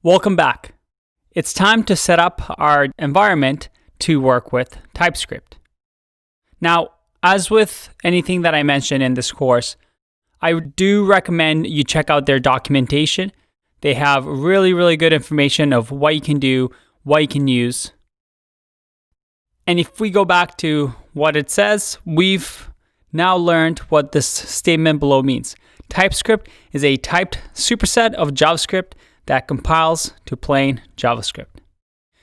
Welcome back. It's time to set up our environment to work with TypeScript. Now, as with anything that I mentioned in this course, I do recommend you check out their documentation. They have really good information of what you can do, what you can use. And if we go back to what it says, we've now learned what this statement below means. TypeScript is a typed superset of JavaScript that compiles to plain JavaScript.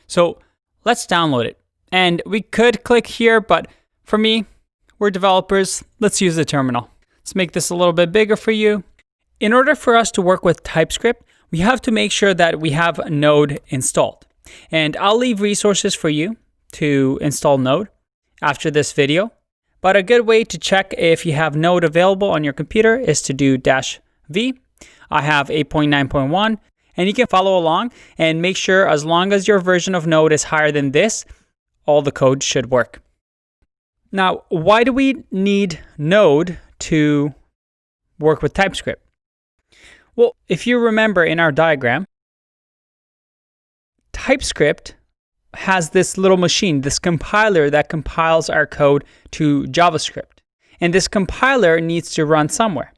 So let's download it. And we could click here, but for me, we're developers. Let's use the terminal. Let's make this a little bit bigger for you. In order for us to work with TypeScript, we have to make sure that we have Node installed. And I'll leave resources for you to install Node after this video. But a good way to check if you have Node available on your computer is to do -v. I have 8.9.1, and you can follow along and make sure as long as your version of Node is higher than this, all the code should work. Now, why do we need Node to work with TypeScript? Well, if you remember in our diagram, TypeScript has this little machine, this compiler that compiles our code to JavaScript. And this compiler needs to run somewhere.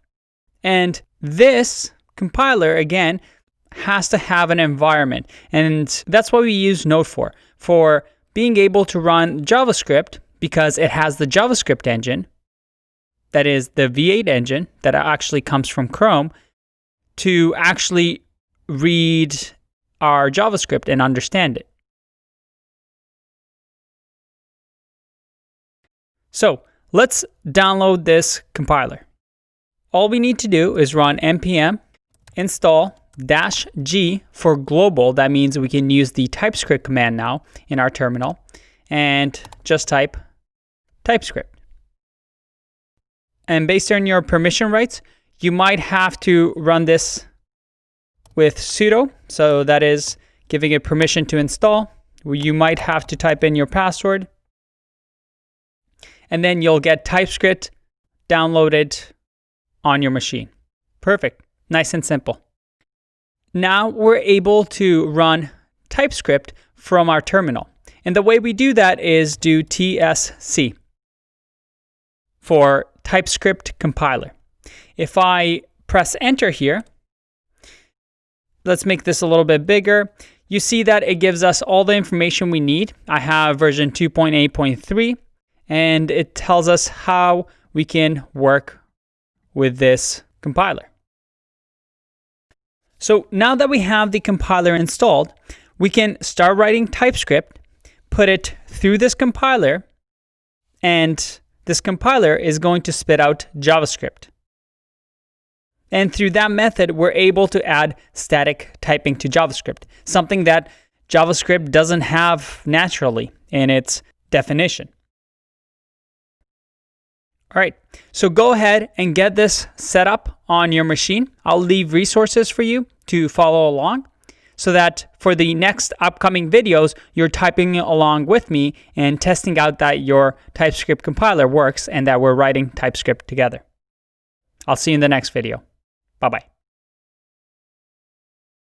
And this compiler, again, has to have an environment. And that's what we use Node for being able to run JavaScript, because it has the JavaScript engine, that is the V8 engine that actually comes from Chrome, to actually read our JavaScript and understand it. So let's download this compiler. All we need to do is run npm install -g for global. That means we can use the TypeScript command now in our terminal, and just type TypeScript. And based on your permission rights, you might have to run this with sudo. So that is giving it permission to install. You might have to type in your password. And then you'll get TypeScript downloaded on your machine. Perfect. Nice and simple. Now we're able to run TypeScript from our terminal. And the way we do that is do tsc for TypeScript compiler. If I press enter here, let's make this a little bit bigger. You see that it gives us all the information we need. I have version 2.8.3, and it tells us how we can work with this compiler. So now that we have the compiler installed, we can start writing TypeScript, put it through this compiler, and this compiler is going to spit out JavaScript. And through that method, we're able to add static typing to JavaScript, something that JavaScript doesn't have naturally in its definition. All right, so go ahead and get this set up on your machine. I'll leave resources for you to follow along so that for the next upcoming videos, you're typing along with me and testing out that your TypeScript compiler works and that we're writing TypeScript together. I'll see you in the next video. Bye-bye.